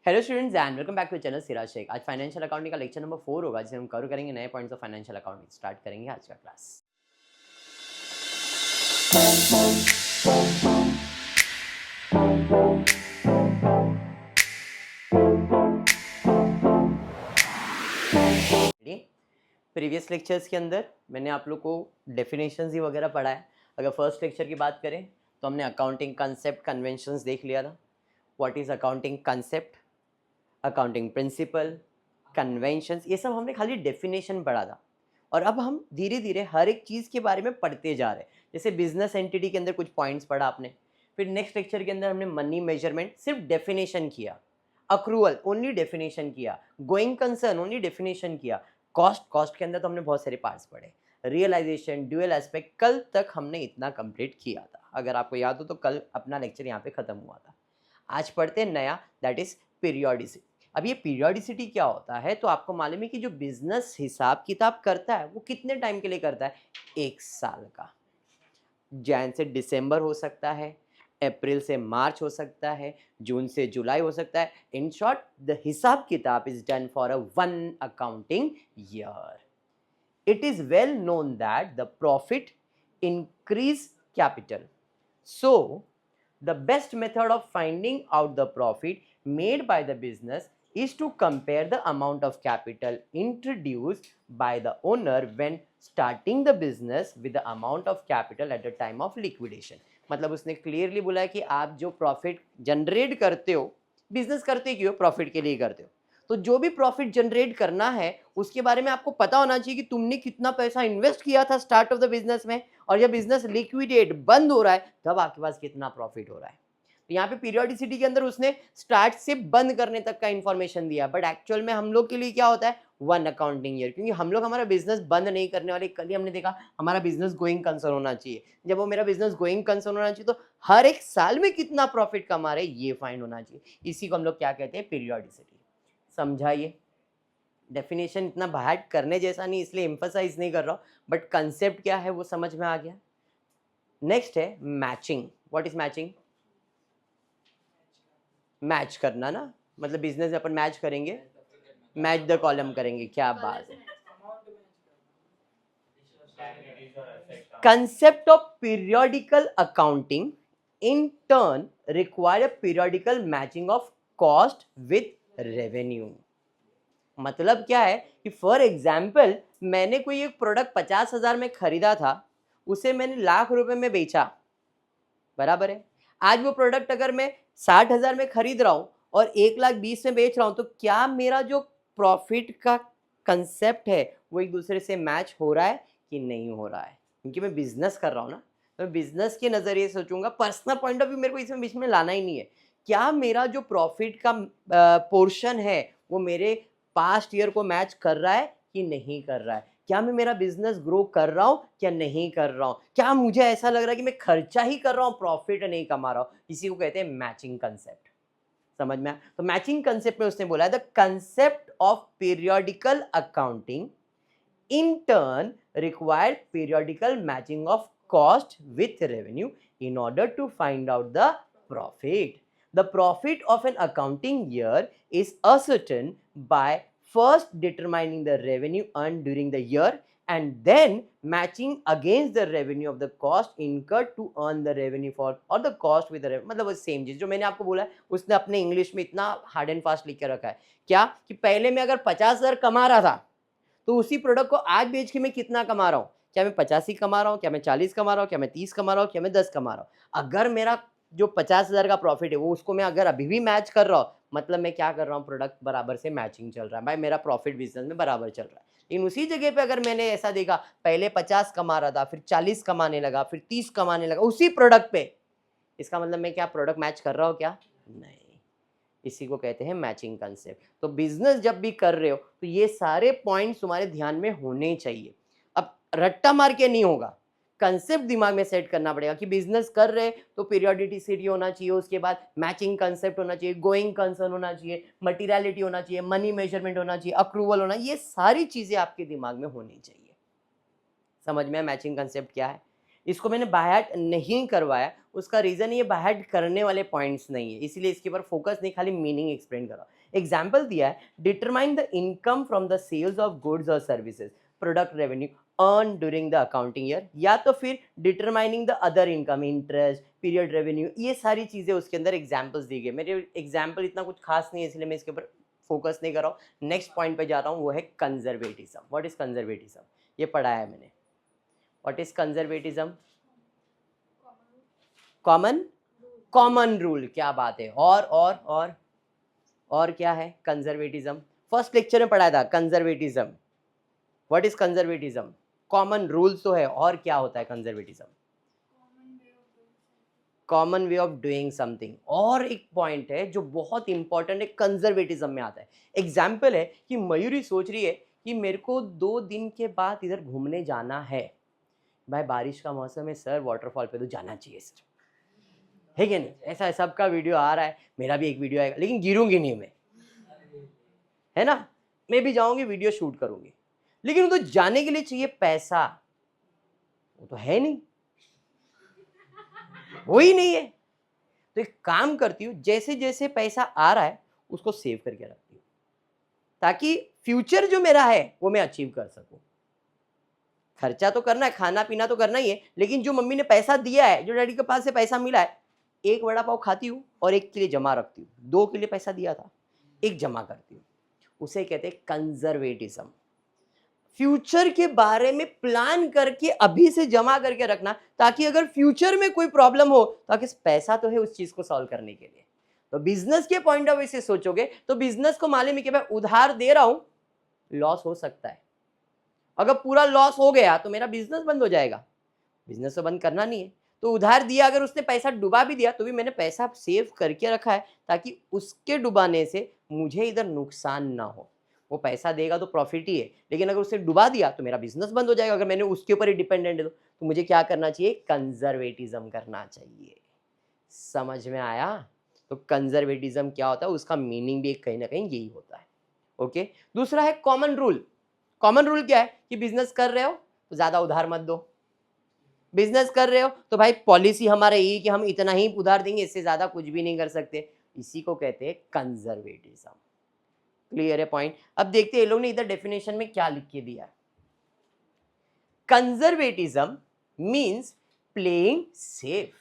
Hello students and welcome back to channel Siraj Shaikh. आज financial accounting का lecture number 4 होगा, जिसे हम कवर करेंगे नए points of financial accounting. Start करेंगे आज का क्लास। प्रीवियस लेक्चर्स के अंदर मैंने आप लोग को डेफिनेशंस ही वगैरह पढ़ा है। अगर फर्स्ट लेक्चर की बात करें तो हमने अकाउंटिंग कंसेप्ट कन्वेंशंस देख लिया था। What is accounting concept, accounting principle, conventions, ये सब हमने खाली डेफिनेशन पढ़ा था। और अब हम धीरे धीरे हर एक चीज़ के बारे में पढ़ते जा रहे हैं। जैसे बिजनेस एंटिटी के अंदर कुछ पॉइंट्स पढ़ा आपने, फिर नेक्स्ट लेक्चर के अंदर हमने मनी मेजरमेंट सिर्फ डेफिनेशन किया, अक्रूवल ओनली डेफिनेशन किया, गोइंग कंसर्न ओनली डेफिनेशन किया, कॉस्ट के अंदर तो हमने बहुत सारे पार्ट्स पढ़े, रियलाइजेशन, ड्यूअल एस्पेक्ट, कल तक हमने इतना कंप्लीट किया था। अगर आपको याद हो तो कल अपना लेक्चर यहाँ पे खत्म हुआ था। आज पढ़ते हैं नया, दैट इज पीरियोडिसिटी। अब ये पीरियोडिसिटी क्या होता है, तो आपको मालूम है कि जो बिजनेस हिसाब किताब करता है वो कितने टाइम के लिए करता है? 1 साल का। जैन से दिसंबर हो सकता है, अप्रैल से मार्च हो सकता है, जून से जुलाई हो सकता है। इन शॉर्ट द हिसाब किताब is done for a 1 accounting year. It is well known that the profit increase capital. So, the best method of finding out the profit made by the business is to compare the amount of capital introduced by the owner when starting the business with the amount of capital at the time of liquidation. मतलब उसने clearly बोला है कि आप जो profit generate करते हो, business करते क्यों? प्रॉफिट के लिए करते हो। तो जो भी प्रॉफिट जनरेट करना है उसके बारे में आपको पता होना चाहिए कि तुमने कितना पैसा इन्वेस्ट किया था स्टार्ट ऑफ द बिजनेस में, और जब बिजनेस लिक्विडेट बंद हो रहा है तब आपके पास कितना प्रॉफिट हो रहा है। तो यहाँ पे पीरियोडिसिटी के अंदर उसने स्टार्ट से बंद करने तक का इंफॉर्मेशन दिया, बट एक्चुअल में हम लोग के लिए क्या होता है? 1 अकाउंटिंग ईयर, क्योंकि हम लोग हमारा बिजनेस बंद नहीं करने वाले। कल ही हमने देखा हमारा बिजनेस गोइंग कंसर्न होना चाहिए। जब वो मेरा बिजनेस गोइंग कंसर्न होना चाहिए तो हर एक साल में कितना प्रॉफिट कमा रहे ये फाइंड होना चाहिए। इसी को हम लोग क्या कहते हैं? पीरियोडिसिटी। समझाइए। डेफिनेशन इतना बाहर करने जैसा नहीं, इसलिए एम्फसाइज नहीं कर रहा हूँ, बट कंसेप्ट क्या है वो समझ में आ गया। नेक्स्ट है matching. What is matching? Match करना ना, मतलब बिजनेस में अपन मैच करेंगे, मैच द कॉलम करेंगे। क्या बात है। Concept of periodical accounting in turn require periodical matching of cost with revenue. मतलब क्या है कि फॉर एग्जाम्पल मैंने कोई एक प्रोडक्ट 50,000 में खरीदा था, उसे मैंने लाख रुपए में बेचा, बराबर है। आज वो प्रोडक्ट अगर मैं 60,000 में खरीद रहा हूँ और 1,20,000 में बेच रहा हूँ, तो क्या मेरा जो प्रॉफिट का कंसेप्ट है वो एक दूसरे से मैच हो रहा है कि नहीं हो रहा है? क्योंकि मैं बिजनेस कर रहा हूँ ना, तो मैं बिजनेस के नज़रिए सोचूंगा, पर्सनल पॉइंट ऑफ व्यू मेरे को इसमें बीच में लाना ही नहीं है। क्या मेरा जो प्रॉफिट का पोर्शन है वो मेरे पास्ट ईयर को मैच कर रहा है कि नहीं कर रहा है? क्या मैं मेरा बिजनेस ग्रो कर रहा हूँ क्या नहीं कर रहा हूँ? क्या मुझे ऐसा लग रहा है कि मैं खर्चा ही कर रहा हूँ, प्रॉफिट नहीं कमा रहा हूँ? इसी को कहते हैं मैचिंग कंसेप्ट। समझ में आया? तो मैचिंग कंसेप्ट में उसने बोला है the concept of periodical accounting in turn required periodical matching of cost with revenue in order to find out the profit. The profit of an accounting year is ascertained by first determining the revenue earned during the year and then matching against the revenue of the cost incurred to earn the revenue for or the cost with the revenue. मतलब वो same चीज जो मैंने आपको बोला है उसने अपने इंग्लिश में इतना हार्ड एंड फास्ट लिख के रखा है। क्या कि पहले मैं अगर 50,000 कमा रहा था तो उसी प्रोडक्ट को आज बेच के मैं कितना कमा रहा हूँ? क्या मैं 85 कमा रहा हूँ, क्या मैं 40 कमा रहा हूँ, क्या मैं 30 कमा रहा हूँ, क्या मैं 10 कमा रहा हूँ? अगर मेरा जो 50,000 का प्रॉफिट है वो उसको मैं अगर अभी भी मैच कर रहा हूँ, मतलब मैं क्या कर रहा हूँ? प्रोडक्ट बराबर से मैचिंग चल रहा है, भाई मेरा प्रॉफिट बिजनेस में बराबर चल रहा है। लेकिन उसी जगह पे अगर मैंने ऐसा देखा पहले 50 कमा रहा था, फिर 40 कमाने लगा, फिर 30 कमाने लगा उसी प्रोडक्ट पे, इसका मतलब मैं क्या प्रोडक्ट मैच कर रहा हूँ क्या? नहीं। इसी को कहते हैं मैचिंग कंसेप्ट। तो बिजनेस जब भी कर रहे हो तो ये सारे पॉइंट्स तुम्हारे ध्यान में होने चाहिए। अब रट्टा मार के नहीं होगा, कंसेप्ट दिमाग में सेट करना पड़ेगा कि बिजनेस कर रहे तो पीरियोडिसिटी होना चाहिए, उसके बाद मैचिंग कंसेप्ट होना चाहिए, गोइंग कंसर्न होना चाहिए, मटीरियलिटी होना चाहिए, मनी मेजरमेंट होना चाहिए, अप्रूवल होना, ये सारी चीजें आपके दिमाग में होनी चाहिए। समझ में मैचिंग कंसेप्ट क्या है? इसको मैंने बायहार्ट नहीं करवाया, उसका रीज़न ये बायहार्ट करने वाले पॉइंट्स नहीं है, इसीलिए इसके ऊपर फोकस नहीं, खाली मीनिंग एक्सप्लेन कर रहा हूँ। एग्जाम्पल दिया है, determine the income from the sales of goods और services, product revenue earn during the accounting year, या तो फिर determining the other income, interest, period revenue, ये सारी चीजें उसके अंदर एग्जाम्पल्स दी गई। मेरे एग्जाम्पल इतना कुछ खास नहीं है इसलिए मैं इसके ऊपर फोकस नहीं कर रहा हूँ। नेक्स्ट पॉइंट पे जा रहा हूँ, वो है कंजर्वेटिज्म। What is conservatism? ये पढ़ाया है मैंने। What is conservatism? Common rule. क्या बात है। और क्या है कंजर्वेटिज्म? फर्स्ट लेक्चर में पढ़ाया था conservatism. What is conservatism? Common rules तो है, और क्या होता है conservatism? Common way of doing something. और एक पॉइंट है जो बहुत इंपॉर्टेंट है, कंजर्वेटिज्म में आता है। एग्जाम्पल है कि मयूरी सोच रही है कि मेरे को 2 दिन के बाद इधर घूमने जाना है। भाई बारिश का मौसम है सर, वाटरफॉल पे तो जाना चाहिए सर, है क्या नहीं? ऐसा सबका वीडियो आ रहा है, मेरा भी एक वीडियो आएगा, लेकिन गिरूंगी नहीं मैं, है ना? मैं भी जाऊंगी, वीडियो शूट करूंगी, लेकिन वो तो जाने के लिए चाहिए पैसा, वो तो है नहीं, वो ही नहीं है। तो एक काम करती हूँ, जैसे जैसे पैसा आ रहा है उसको सेव करके रखती हूँ, ताकि फ्यूचर जो मेरा है वो मैं अचीव कर सकूं। खर्चा तो करना है, खाना पीना तो करना ही है, लेकिन जो मम्मी ने पैसा दिया है, जो डैडी के पास से पैसा मिला है, एक वड़ा पाव खाती हूँ और एक के लिए जमा रखती हूँ। 2 के लिए पैसा दिया था, एक जमा करती हूँ। उसे कहते हैं कंजर्वेटिज्म। फ्यूचर के बारे में प्लान करके अभी से जमा करके रखना, ताकि अगर फ्यूचर में कोई प्रॉब्लम हो ताकि पैसा तो है उस चीज को सॉल्व करने के लिए। तो बिजनेस के पॉइंट ऑफ व्यू से सोचोगे तो बिजनेस को मालूम है कि मैं उधार दे रहा हूं, लॉस हो सकता है। अगर पूरा लॉस हो गया तो मेरा बिजनेस बंद हो जाएगा, बिजनेस तो बंद करना नहीं है। तो उधार दिया, अगर उसने पैसा डुबा भी दिया तो भी मैंने पैसा सेव करके रखा है, ताकि उसके डुबाने से मुझे इधर नुकसान ना हो। वो पैसा देगा तो प्रॉफिट ही है, लेकिन अगर उसे डुबा दिया तो मेरा बिजनेस बंद हो जाएगा। अगर मैंने उसके ऊपर ही डिपेंडेंट है तो मुझे क्या करना चाहिए? कंजर्वेटिज्म करना चाहिए। समझ में आया? तो कंजर्वेटिज्म क्या होता है, उसका मीनिंग भी कहीं ना कहीं यही होता है। ओके। दूसरा है कॉमन रूल। कॉमन रूल क्या है कि बिजनेस कर रहे हो तो ज्यादा उधार मत दो। बिजनेस कर रहे हो तो भाई पॉलिसी हमारा यही कि हम इतना ही उधार देंगे, इससे ज्यादा कुछ भी नहीं कर सकते। इसी को कहते हैं कंजर्वेटिज्म। क्लियर है पॉइंट? अब देखते हैं ये लोग ने इधर डेफिनेशन में क्या लिख के दिया है। Conservatism means playing safe.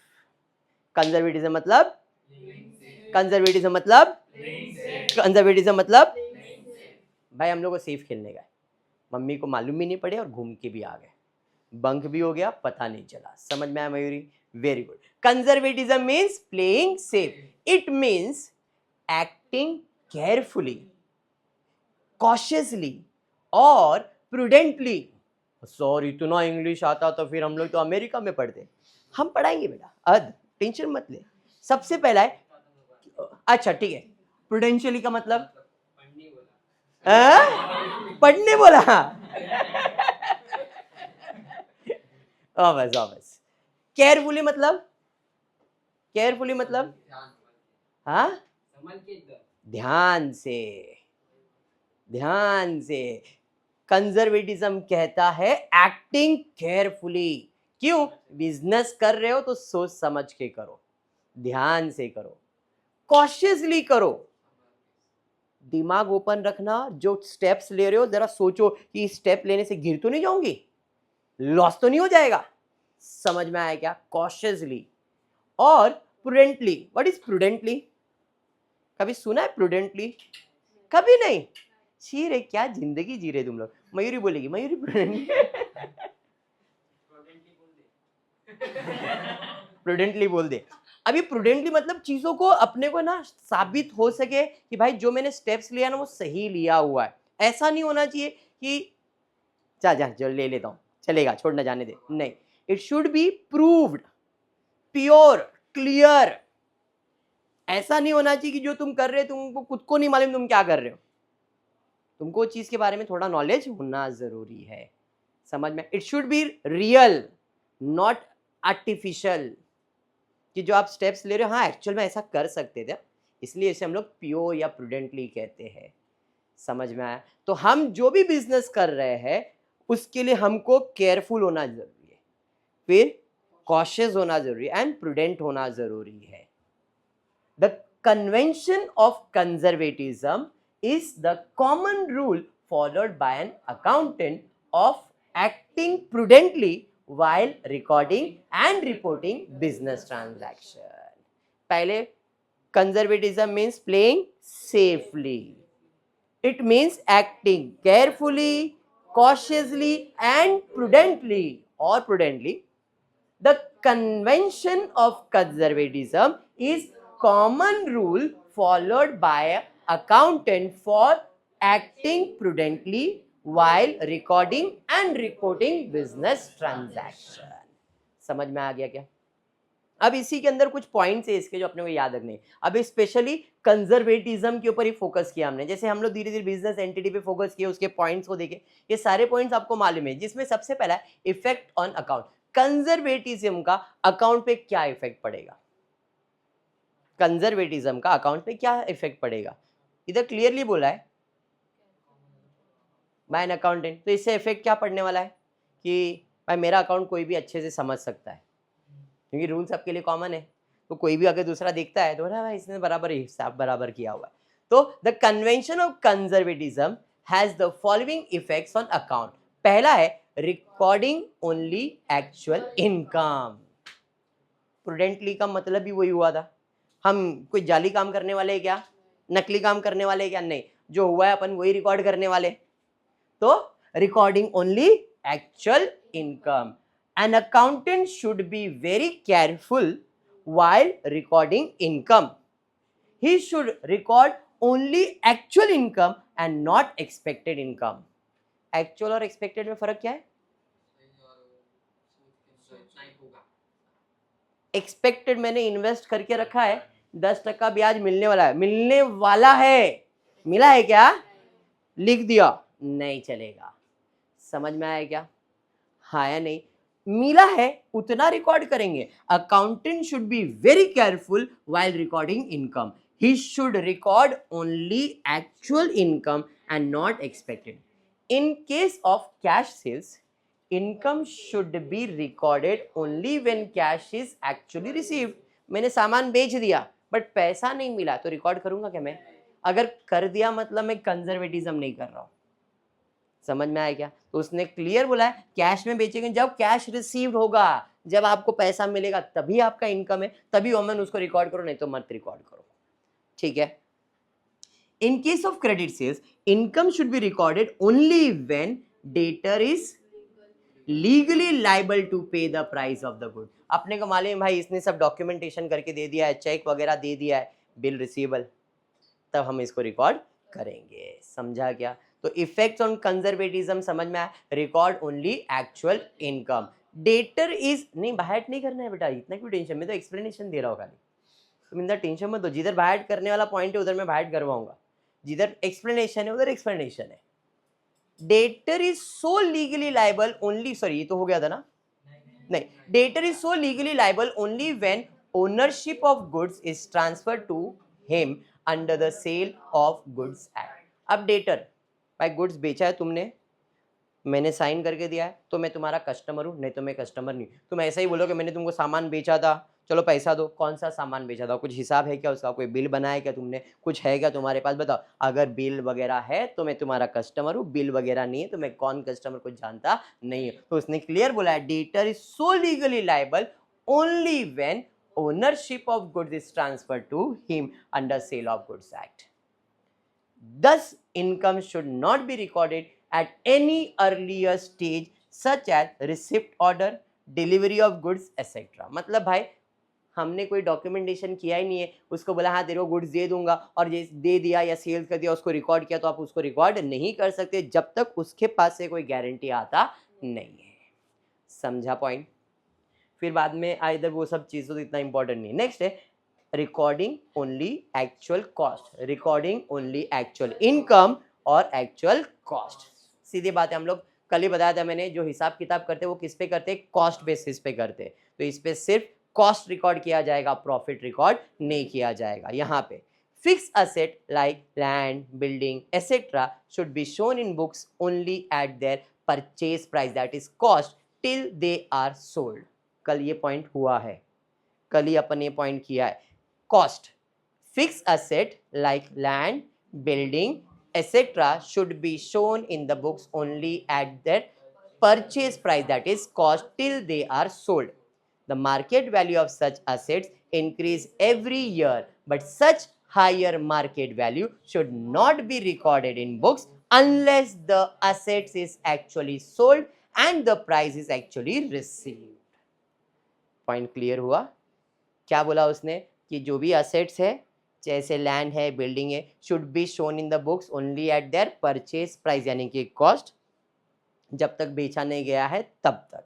Conservatism मतलब कंजर्वेटिज्म मतलब कंजर्वेटिज्म मतलब भाई हम लोग को सेफ खेलने का है, मम्मी को मालूम भी नहीं पड़े और घूम के भी आ गए, बंक भी हो गया, पता नहीं चला। समझ में आया Mayuri? Very good. Conservatism means playing safe. It means acting carefully, cautiously और प्रूडेंटली। सर इतना इंग्लिश आता तो फिर हम लोग तो अमेरिका में पढ़ते। हम पढ़ाएंगे बेटा, टेंशन मत ले। सबसे पहला है, अच्छा ठीक है, प्रूडेंशियली का मतलब पढ़ने बोला। बस। केयरफुली मतलब, केयरफुली मतलब हाँ, ध्यान से, ध्यान से। कंजर्वेटिज्म कहता है एक्टिंग केयरफुली। क्यों? बिजनेस कर रहे हो तो सोच समझ के करो, ध्यान से करो, कॉशियसली करो। दिमाग ओपन रखना, जो स्टेप्स ले रहे हो जरा सोचो कि इस स्टेप लेने से गिर तो नहीं जाऊंगी, लॉस तो नहीं हो जाएगा। समझ में आया क्या? कॉशियसली और प्रूडेंटली। What is prudently? कभी सुना है प्रूडेंटली? कभी नहीं। छी रे, क्या जिंदगी जी रहे तुम लोग। मयूरी बोलेगी, मयूरी प्रूडेंटली बोल दे। अभी प्रूडेंटली मतलब चीजों को अपने को ना साबित हो सके कि भाई जो मैंने स्टेप्स लिया ना वो सही लिया हुआ है। ऐसा नहीं होना चाहिए कि जा जा जो ले लेता हूँ चलेगा, छोड़ना जाने दे, नहीं। It should be proved, pure, clear. ऐसा नहीं होना चाहिए कि जो तुम कर रहे हो तुमको खुद को नहीं मालूम तुम क्या कर रहे हो। तुमको चीज के बारे में थोड़ा नॉलेज होना जरूरी है। समझ में? It should be real, not artificial, कि जो आप स्टेप्स ले रहे हो हाँ एक्चुअल में ऐसा कर सकते थे, इसलिए इसे हम लोग प्योर या प्रूडेंटली कहते हैं। समझ में आया? तो हम जो भी बिजनेस कर रहे हैं उसके लिए हमको केयरफुल होना जरूरी है, फिर कॉशियस होना जरूरी है एंड प्रूडेंट होना जरूरी है। The convention of conservatism is the common rule followed by an accountant of acting prudently while recording and reporting business transaction. पहले conservatism means playing safely. It means acting carefully, cautiously and prudently or prudently. The convention of conservatism is common rule followed by an accountant for acting prudently while recording and reporting business transaction. समझ में आ गया क्या? अब इसी के अंदर कुछ points है इसके जो अपने को याद रखने हैं. अब स्पेशली कंजर्वेटिज्म के ऊपर ही फोकस किया हमने. जैसे हम लोग धीरे धीरे बिजनेस एंटिटी पे फोकस किए, उसके पॉइंट्स को देखे. ये सारे पॉइंट्स आपको मालूम है, जिसमें सबसे पहला है इफेक्ट ऑन अकाउंट. कंजर्वेटिज्म का अकाउंट पे क्या इफेक्ट पड़ेगा? कंजर्वेटिज्म का अकाउंट पे क्या इफेक्ट पड़ेगा? इधर क्लियरली बोला है बाय एन अकाउंटेंट. तो इससे इफेक्ट क्या पड़ने वाला है कि भाई मेरा अकाउंट कोई भी अच्छे से समझ सकता है, क्योंकि रूल सबके लिए कॉमन है. तो कोई भी अगर दूसरा देखता है तो बोला भाई इसने बराबर हिसाब बराबर किया हुआ है. तो the convention of conservatism has the following effects on account. पहला है recording only actual income. Prudently का मतलब भी वही हुआ था. हम कोई जाली काम करने वाले हैं क्या? नकली काम करने वाले हैं क्या? नहीं, जो हुआ है अपन वही रिकॉर्ड करने वाले. तो recording only actual income. An accountant should be very careful while recording income. He should record only actual income and not expected income. Actual और expected में फर्क क्या है? Expected मैंने इन्वेस्ट करके रखा है, 10% ब्याज मिलने वाला है. मिलने वाला है, मिला है क्या? लिख दिया, नहीं चलेगा. समझ में आया क्या? हाँ या नहीं? मिला है उतना रिकॉर्ड करेंगे. Accountant should be very careful while recording income. He should record only actual income and not expected. In case of cash sales, income should be recorded only when cash is actually received. मैंने सामान बेच दिया but पैसा नहीं मिला तो record करूंगा क्या मैं? अगर कर दिया मतलब मैं कंजर्वेटिज्म नहीं कर रहा हूं. समझ में आया क्या? तो उसने क्लियर बोला है कैश में बेचेंगे जब कैश रिसीव्ड होगा, जब आपको पैसा मिलेगा तभी आपका इनकम है, तभी वमन उसको रिकॉर्ड करो, नहीं तो मत रिकॉर्ड करो. ठीक है. In case of credit sales, income should be recorded only when debtor is legally liable to pay the price of the good. अपने को मालूम है भाई इसने सब डॉक्यूमेंटेशन करके दे दिया है, चेक वगैरह दे दिया है, बिल रिसीवेबल, तब हम इसको रिकॉर्ड करेंगे. समझा क्या? तो इफेक्ट्स ऑन कंजर्वेटिज्म समझ में आया. Record only actual income. Debtor is नहीं, बाहर नहीं करना है बेटा, इतना क्यों टेंशन. मैं तो एक्सप्लेनेशन दे रहा हूँ खाली, तुम इतना टेंशन मत दो. जिधर बाहर करने वाला पॉइंट है उधर मैं बाहर करवाऊंगा, जिधर एक्सप्लेनेशन है उधर एक्सप्लेनेशन है. Debtor is so legally liable only, sorry ये तो हो गया था ना, नहीं. Debtor is so legally liable only when ownership of goods is transfer to him under the sale of goods act. अब डेटर भाई गुड्स बेचा है तुमने, मैंने साइन करके दिया है, तो मैं तुम्हारा कस्टमर हूँ, नहीं तो मैं कस्टमर नहीं. तुम ऐसा ही बोलो कि मैंने तुमको सामान बेचा था, चलो पैसा दो. कौन सा सामान बेचा था? कुछ हिसाब है क्या उसका? कोई बिल बनाया क्या तुमने? कुछ है क्या तुम्हारे पास? बताओ. अगर बिल वगैरह है तो मैं तुम्हारा कस्टमर हूँ, बिल वगैरह नहीं है तो मैं कौन कस्टमर को जानता नहीं हूँ. तो उसने क्लियर बोला है debtor is so legally liable only when ownership of goods is transferred to him under sale of goods act. Thus income should not be recorded at any earlier stage such as receipt order, delivery of goods etc. मतलब भाई हमने कोई documentation किया ही नहीं है, उसको बोला हाँ तेरे को गुड्स दे दूंगा और ये दे दिया या सेल्स कर दिया, उसको रिकॉर्ड किया, तो आप उसको रिकॉर्ड नहीं कर सकते जब तक उसके पास से कोई गारंटी आता नहीं है. समझा पॉइंट? फिर बाद में इधर वो सब चीज़ तो इतना इंपॉर्टेंट नहीं. नेक्स्ट है recording only actual cost. Recording only actual income और एक्चुअल कॉस्ट. सीधी बात है, हम लोग कल ही बताया था मैंने, जो हिसाब किताब करते हैं वो किस पे करते हैं? कॉस्ट बेसिस पे करते हैं. तो इस पे सिर्फ कॉस्ट रिकॉर्ड किया जाएगा, प्रॉफिट रिकॉर्ड नहीं किया जाएगा. यहाँ पे fix asset like land, building etcetera should be shown in books only at their purchase price, that is cost, till they are sold. कल ये पॉइंट हुआ है, कल ही अपन ये पॉइंट किया है. Cost, Fixed asset like land, building, etc. should be shown in the books only at their purchase price, that is cost, till they are sold. The market value of such assets increase every year, but such higher market value should not be recorded in books unless the assets is actually sold and the price is actually received. Point clear हुआ? क्या बोला उसने कि जो भी assets है, जैसे land है, बिल्डिंग है, should be shown in the books only at their purchase price, यानी कि कॉस्ट, जब तक बेचा नहीं गया है तब तक.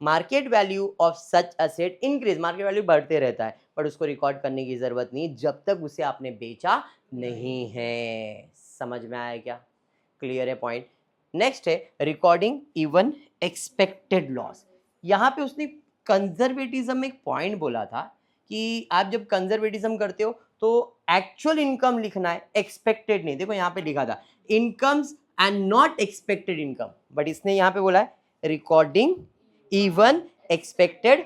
Market value of such asset increase, market value बढ़ते रहता है, बट उसको रिकॉर्ड करने की जरूरत नहीं जब तक उसे आपने बेचा नहीं है. समझ में आया क्या? क्लियर है पॉइंट? नेक्स्ट है रिकॉर्डिंग इवन एक्सपेक्टेड लॉस. यहाँ पे उसने कंजर्वेटिज्म में एक पॉइंट बोला था कि आप जब कंजर्वेटिज्म करते हो तो एक्चुअल इनकम लिखना है, एक्सपेक्टेड नहीं. देखो यहाँ पे लिखा था incomes and not expected income, but इसने यहाँ पे बोला है recording even expected.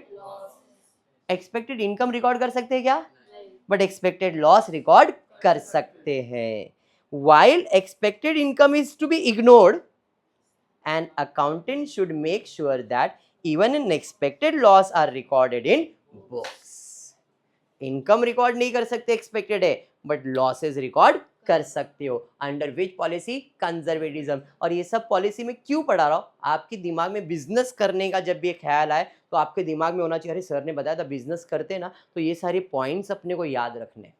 Expected income record कर सकते हैं क्या? बट एक्सपेक्टेड लॉस रिकॉर्ड कर सकते हैं. While expected income is to be ignored, an accountant should make sure that even unexpected loss are recorded in books. Income record नहीं कर सकते, एक्सपेक्टेड है, बट लॉसेस रिकॉर्ड कर सकते हो. Under which policy? कंजर्वेटिज्म. और ये सब पॉलिसी में क्यों पढ़ा रहा हूँ? आपके दिमाग में बिजनेस करने का जब भी ख्याल आए तो आपके दिमाग में होना चाहिए अरे सर ने बताया था बिजनेस करते ना, तो ये सारे पॉइंट्स अपने को याद रखने.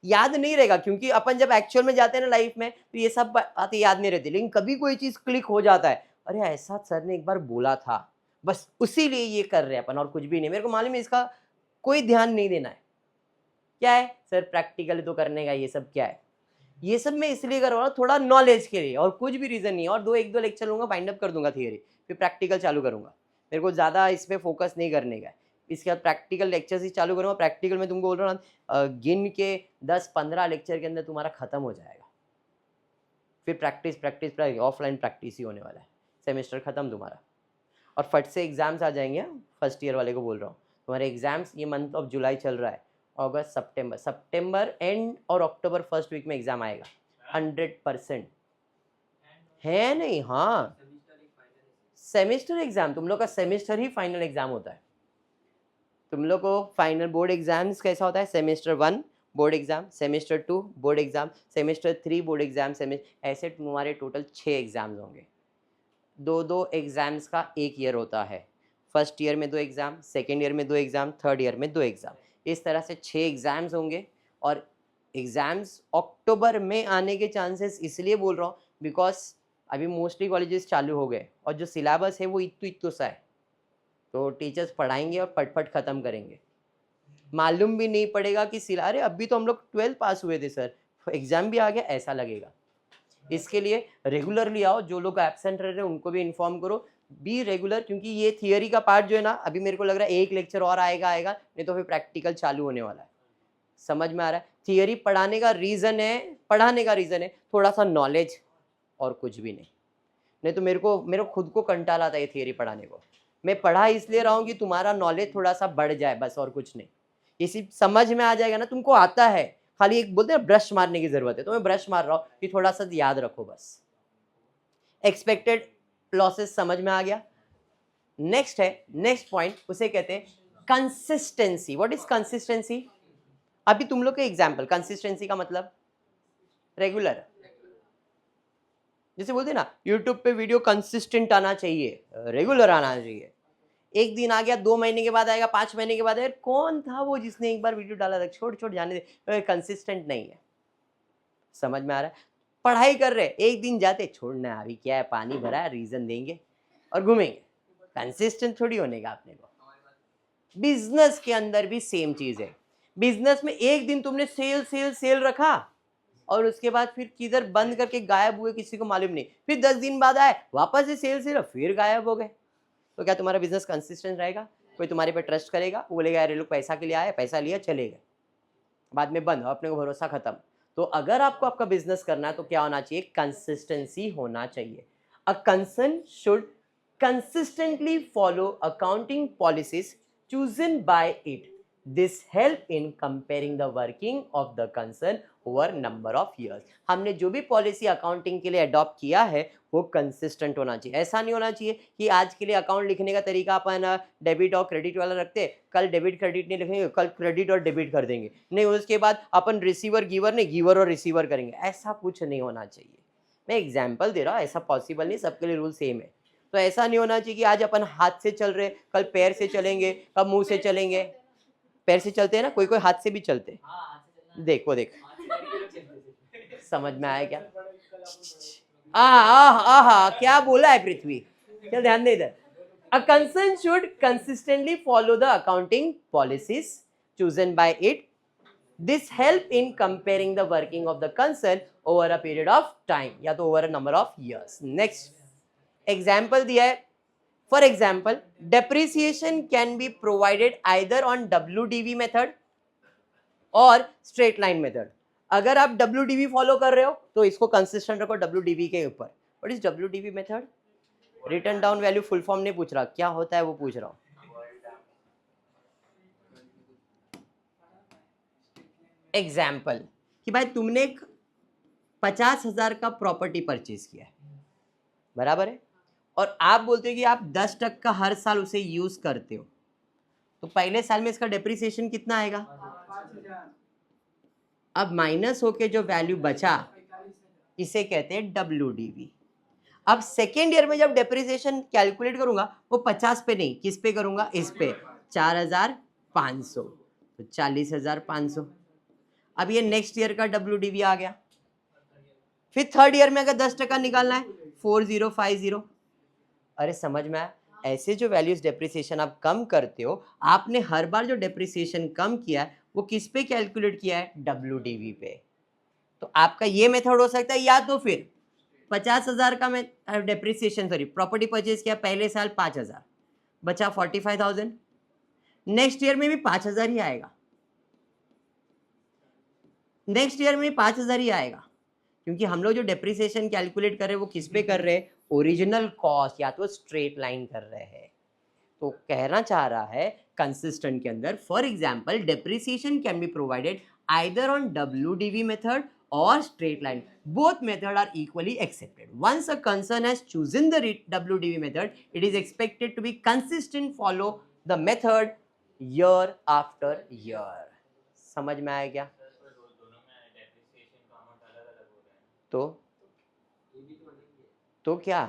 याद नहीं रहेगा क्योंकि अपन जब एक्चुअल में जाते हैं ना लाइफ में तो ये सब बातें याद नहीं रहती, लेकिन कभी कोई चीज क्लिक हो जाता है, अरे ऐसा सर ने एक बार बोला था, बस उसी लिए ये कर रहे हैं अपन और कुछ भी नहीं. मेरे को मालूम है इसका कोई ध्यान नहीं देना है. क्या है सर? प्रैक्टिकल तो करने का. ये सब क्या है? ये सब मैं इसलिए कर रहा हूँ थोड़ा नॉलेज के लिए, और कुछ भी रीजन नहीं है. और एक दो लेक्चर लूंगा, फाइंड अप कर दूंगा थियरी, फिर प्रैक्टिकल चालू करूंगा. मेरे को ज्यादा इस पे फोकस नहीं करने का है. इसके बाद प्रैक्टिकल लेक्चर ही चालू करूँगा. प्रैक्टिकल में तुमको बोल रहा हूँ गिन के 10-15 लेक्चर के अंदर तुम्हारा खत्म हो जाएगा. फिर प्रैक्टिस ऑफलाइन प्रैक्टिस ही होने वाला है. सेमेस्टर खत्म तुम्हारा और फट से एग्जाम्स आ जाएंगे. फर्स्ट ईयर वाले को बोल रहा हूँ, तुम्हारे एग्जाम्स ये मंथ ऑफ जुलाई चल रहा है, अगस्त, सितंबर एंड और अक्टूबर फर्स्ट वीक में एग्जाम आएगा. 100% है नहीं? हाँ, सेमेस्टर एग्जाम. तुम लोग का सेमेस्टर ही फाइनल एग्जाम होता है. तुम लोग को फाइनल बोर्ड एग्जाम्स कैसा होता है? Semester 1 board exam, semester 2 board exam, semester 3 board exam, ऐसे तुम्हारे टोटल 6 एग्जाम्स होंगे. 2 एग्जाम्स का एक ईयर होता है. फर्स्ट ईयर में 2 एग्जाम, सेकेंड ईयर में 2 एग्जाम, थर्ड ईयर में 2 एग्जाम. इस तरह से 6 एग्जाम्स होंगे. और एग्जाम्स अक्टूबर में आने के चांसेस इसलिए बोल रहा हूँ बिकॉज अभी मोस्टली कॉलेजेस चालू हो गए और जो सिलेबस है वो इत्तू सा है, तो टीचर्स पढ़ाएंगे और फटफट ख़त्म करेंगे. मालूम भी नहीं पड़ेगा कि अरे अभी तो हम लोग 12 पास हुए थे सर, एग्ज़ाम भी आ गया, ऐसा लगेगा. इसके लिए रेगुलरली आओ. जो लोग एब्सेंट रह रहे हैं उनको भी इन्फॉर्म करो, बी रेगुलर, क्योंकि ये थियरी का पार्ट जो है ना, अभी मेरे को लग रहा है एक लेक्चर और आएगा, नहीं तो फिर प्रैक्टिकल चालू होने वाला है. समझ में आ रहा है? थियरी पढ़ाने का रीज़न है थोड़ा सा नॉलेज, और कुछ भी नहीं तो मेरे को खुद को कंटाल आता है ये थियरी पढ़ाने को. मैं पढ़ा इसलिए रहा हूँ कि तुम्हारा नॉलेज थोड़ा सा बढ़ जाए, बस, और कुछ नहीं. इसी समझ में आ जाएगा ना, तुमको आता है, खाली एक बोलते हैं ब्रश मारने की जरूरत है, तो मैं ब्रश मार रहा हूँ कि थोड़ा सा याद रखो बस. एक्सपेक्टेड लॉसेस समझ में आ गया. नेक्स्ट पॉइंट उसे कहते हैं कंसिस्टेंसी. What is consistency? अभी तुम लोग के एग्जाम्पल, कंसिस्टेंसी का मतलब रेगुलर. जैसे बोलते हैं ना यूट्यूब पे वीडियो कंसिस्टेंट आना चाहिए, रेगुलर आना चाहिए. एक दिन आ गया, 2 महीने के बाद आएगा, 5 महीने के बाद आएगा, कौन था वो जिसने एक बार वीडियो डाला था, छोड़ जाने दे, कंसिस्टेंट नहीं है. समझ में आ रहा है? पढ़ाई कर रहे, एक दिन जाते, छोड़ना है, अभी क्या है, पानी भरा है, रीजन देंगे और घूमेंगे. कंसिस्टेंट थोड़ी होने का अपने को. बिजनेस के अंदर भी सेम चीज है. बिजनेस में एक दिन तुमने सेल रखा और उसके बाद फिर किधर बंद करके गायब हुए किसी को मालूम नहीं. फिर 10 दिन बाद आए, वापस से सेल फिर गायब हो गए. तो क्या तुम्हारा बिजनेस कंसिस्टेंट रहेगा? कोई तुम्हारे पे ट्रस्ट करेगा? बोलेगा यार ये लोग पैसा के लिए आए, पैसा लिया चले गए, बाद में बंद, अपने को भरोसा खत्म. तो अगर आपको आपका बिजनेस करना है तो क्या होना चाहिए? कंसिस्टेंसी होना चाहिए. A concern should consistently follow accounting policies chosen by it. This help in comparing the working of the concern over number of years. हमने जो भी पॉलिसी अकाउंटिंग के लिए अडॉप्ट किया है वो कंसिस्टेंट होना चाहिए। ऐसा नहीं होना चाहिए कि आज के लिए अकाउंट लिखने का तरीका अपन डेबिट और क्रेडिट वाला रखते हैं, कल डेबिट क्रेडिट नहीं लिखेंगे, कल क्रेडिट और डेबिट कर देंगे, नहीं उसके बाद अपन रिसीवर गिवर नहीं, गिवर और रिसीवर करेंगे। ऐसा कुछ नहीं होना चाहिए। मैं एग्जाम्पल दे रहा हूँ, ऐसा पॉसिबल नहीं, सबके लिए रूल सेम है। तो ऐसा नहीं होना चाहिए कि आज अपन हाथ से चल रहे, कल पैर से चलेंगे, कल मुंह से चलेंगे। पैर से चलते हैं ना, कोई कोई हाथ से भी चलते हैं। देखो देख, समझ में आया क्या? क्या बोला है पृथ्वी, क्या ध्यान दे इधर। A concern should consistently follow the accounting policies chosen by it. This help in comparing the working of the concern over a period of time, या तो over a number of years. Next example दिया है। For example, depreciation can be provided either on WDV method or straight line method. अगर आप WDV follow कर रहे हो तो इसको कंसिस्टेंट रखो WDV के ऊपर। What is WDV method? Return down value full form नहीं पूछ रहा, क्या होता है वो पूछ रहा हूँ। एग्जाम्पल कि भाई तुमने 50,000 का प्रॉपर्टी परचेज किया है, बराबर है, और आप बोलते हो कि आप 10% का हर साल उसे यूज करते हो, तो पहले साल में इसका डेप्रिसिएशन कितना आएगा? अब माइनस होके जो वैल्यू बचा इसे कहते हैं WDV। अब सेकेंड ईयर में जब डेप्रिसिएशन कैलकुलेट करूंगा वो 50 पे नहीं, किस पे करूंगा? इस पे 4,500, तो 40,500। अब ये नेक्स्ट ईयर का WDV आ गया। फिर थर्ड ईयर में अगर 10% निकालना है 4050। अरे समझ में आया? ऐसे जो वैल्यूज डेप्रिसिएशन आप कम करते हो, आपने हर बार जो डेप्रिसिएशन कम किया है वो किस पे कैलकुलेट किया है? WDV पे। तो आपका ये मेथड हो सकता है, या तो फिर 50,000 का मैं डेप्रिसिएशन प्रॉपर्टी परचेज किया पहले साल 5,000, बचा 45,000, नेक्स्ट ईयर में भी 5,000 ही आएगा, नेक्स्ट ईयर में 5,000 ही आएगा, क्योंकि हम लोग जो डेप्रिसिएशन कैलकुलेट कर रहे हैं वो किस पे कर रहे हैं? ओरिजिनल कॉस्ट या तो स्ट्रेट लाइन कर रहे हैं। तो कहना चाह रहा है कंसिस्टेंट के अंदर, for example depreciation can be provided either on WDV method or straight line. Both methods are equally accepted. Once a concern has chosen the WDV method, it is expected to be consistent follow the method year after year. समझ में आया क्या? तो क्या?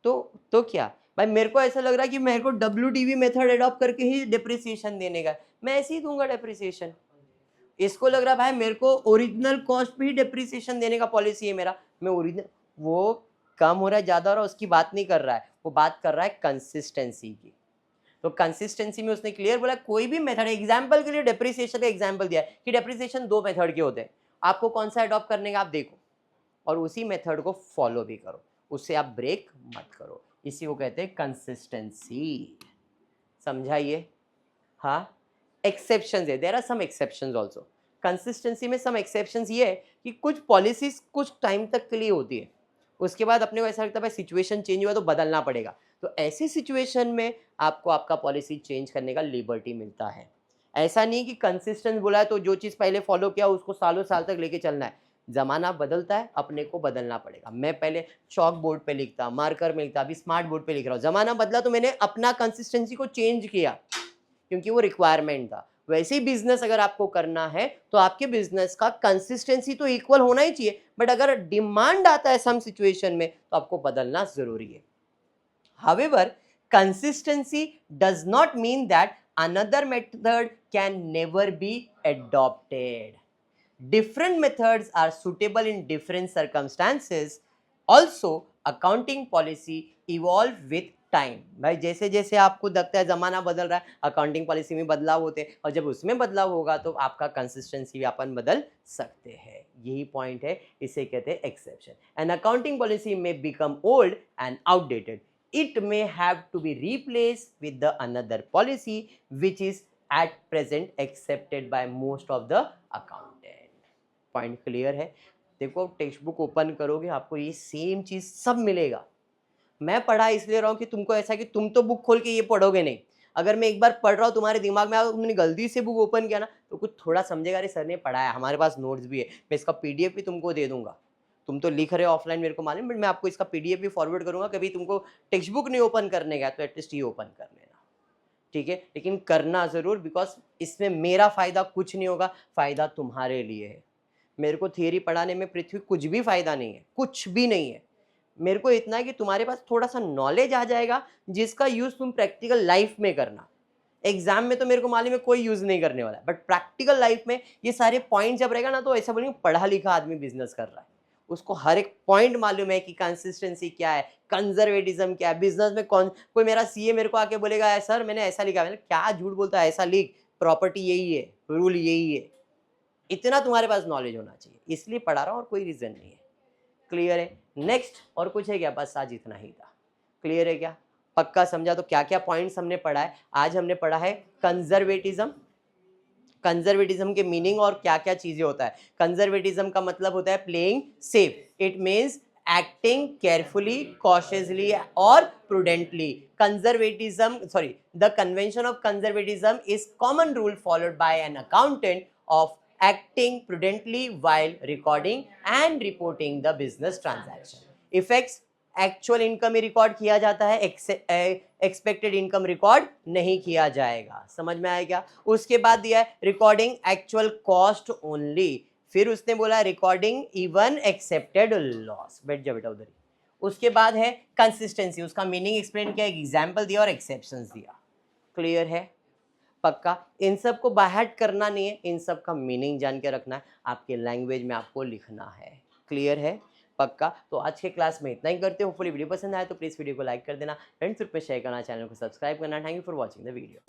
तो क्या भाई, मेरे को ऐसा लग रहा है कि मेरे को WDV मेथड अडॉप्ट करके ही डेप्रिसिएशन देने का, मैं ऐसे ही दूंगा डेप्रिसिएशन। इसको लग रहा है भाई मेरे को ओरिजिनल कॉस्ट पे ही डेप्रिसिएशन देने का पॉलिसी है मेरा, मैं ओरिजिनल, वो कम हो रहा है ज्यादा हो रहा है उसकी बात नहीं कर रहा है, वो बात कर रहा है कंसिस्टेंसी की। तो कंसिस्टेंसी में उसने क्लियर बोला कोई भी मेथड, एग्जांपल के लिए डेप्रिसिएशन का एग्जांपल दिया है कि डेप्रिसिएशन 2 मेथड के होते हैं, आपको कौन सा अडॉप्ट करने का आप देखो और उसी मेथड को फॉलो भी करो, उससे आप ब्रेक मत करो, इसी को कहते हैं कंसिस्टेंसी। समझाइए? हाँ, एक्सेप्शंस है, there are some exceptions also. Consistency में सम एक्सेप्शंस ये है कि कुछ पॉलिसीज कुछ टाइम तक के लिए होती है, उसके बाद अपने को ऐसा लगता है भाई सिचुएशन चेंज हुआ तो बदलना पड़ेगा, तो ऐसी सिचुएशन में आपको आपका पॉलिसी चेंज करने का लिबर्टी मिलता है। ऐसा नहीं कि कंसिस्टेंस बोला है तो जो चीज़ पहले फॉलो किया उसको सालों साल तक लेके चलना है, ज़माना बदलता है, अपने को बदलना पड़ेगा। मैं पहले चॉक बोर्ड पे लिखता, मार्कर में लिखता, अभी स्मार्ट बोर्ड पे लिख रहा हूँ, ज़माना बदला तो मैंने अपना कंसिस्टेंसी को चेंज किया क्योंकि वो रिक्वायरमेंट था। वैसे ही बिजनेस अगर आपको करना है तो आपके बिजनेस का कंसिस्टेंसी तो इक्वल होना ही चाहिए, बट अगर डिमांड आता है सम सिचुएशन में तो आपको बदलना जरूरी है। However, consistency does not mean that another method can never be adopted. Different methods are suitable in different circumstances. Also, accounting policy evolve with time. भाई जैसे जैसे आपको लगता है ज़माना बदल रहा है, अकाउंटिंग पॉलिसी में बदलाव होते हैं, और जब उसमें बदलाव होगा तो आपका कंसिस्टेंसी भी अपन बदल सकते हैं। यही पॉइंट है, इसे कहते हैं एक्सेप्शन। एन अकाउंटिंग पॉलिसी में become old and outdated, it may have to be replaced with the another policy which is at present accepted by most of the accountant. Point clear है? देखो text book open करोगे आपको ये same चीज सब मिलेगा। मैं पढ़ा इसलिए रहा हूँ कि तुमको ऐसा कि तुम तो बुक खोल के ये पढ़ोगे नहीं, अगर मैं एक बार पढ़ रहा हूँ तुम्हारे दिमाग में आया, तुमने गलती से बुक ओपन किया ना, तो कुछ थोड़ा समझेगा, अरे सर ने पढ़ाया, हमारे पास नोट्स भी है, मैं इसका पीडीएफ भी तुमको दे दूंगा। तुम तो लिख रहे हो ऑफलाइन, मेरे को मालूम, बट मैं आपको इसका पीडीएफ भी फॉरवर्ड करूंगा। कभी तुमको टेक्स्ट बुक नहीं ओपन करने का तो एटलीस्ट ये ओपन कर लेना, ठीक है। लेकिन करना ज़रूर, बिकॉज इसमें मेरा फ़ायदा कुछ नहीं होगा, फ़ायदा तुम्हारे लिए है। मेरे को थियरी पढ़ाने में पृथ्वी कुछ भी फ़ायदा नहीं है, कुछ भी नहीं है। मेरे को इतना है कि तुम्हारे पास थोड़ा सा नॉलेज आ जाएगा जिसका यूज़ तुम प्रैक्टिकल लाइफ में करना। एग्जाम में तो मेरे को मालूम है कोई यूज़ नहीं करने वाला है, बट प्रैक्टिकल लाइफ में ये सारे पॉइंट जब रहेगा ना, तो ऐसा बोलेंगे पढ़ा लिखा आदमी बिजनेस कर रहा है, उसको हर एक पॉइंट मालूम है कि कंसिस्टेंसी क्या है, कंजर्वेटिज्म क्या है बिजनेस में। कौन कोई मेरा सीए मेरे को आके बोलेगा सर मैंने ऐसा लिखा, मैंने क्या झूठ बोलता है, ऐसा लिख, प्रॉपर्टी यही है, रूल यही है। इतना तुम्हारे पास नॉलेज होना चाहिए, इसलिए पढ़ा रहा हूँ और कोई रीजन नहीं है। क्लियर है? नेक्स्ट और कुछ है क्या? बस आज इतना ही था। क्लियर है क्या? पक्का समझा? तो क्या क्या पॉइंट्स हमने पढ़ा है आज? हमने पढ़ा है कंजर्वेटिज्म, कंजर्वेटिज्म के मीनिंग और क्या क्या चीजें होता है। कंजर्वेटिज्म का मतलब होता है playing safe, it means acting carefully, cautiously or prudently. Conservatism, sorry, the convention of conservatism is common rule followed by an accountant of acting prudently while recording and reporting the business transaction. Effects: actual income he record किया जाता है, expected income record नहीं किया जाएगा। समझ में आया क्या? उसके बाद दिया है रिकॉर्डिंग एक्चुअल कॉस्ट ओनली, फिर उसने बोला रिकॉर्डिंग इवन एक्सेप्टेड लॉस। बैठ जा बेटा उधर ही। उसके बाद है कंसिस्टेंसी, उसका मीनिंग एक्सप्लेन किया, एग्जाम्पल दिया और एक्सेप्शंस दिया। क्लियर है? पक्का? इन सब को बाहर करना नहीं है, इन सब का मीनिंग जान के रखना है, आपके लैंग्वेज में आपको लिखना है। क्लियर है? पक्का? तो आज के क्लास में इतना ही करते हो। होपफुली वीडियो पसंद आया तो प्लीज़ वीडियो को लाइक कर देना, फ्रेंड्स ग्रुप में शेयर करना, चैनल को सब्सक्राइब करना। Thank you for watching the video.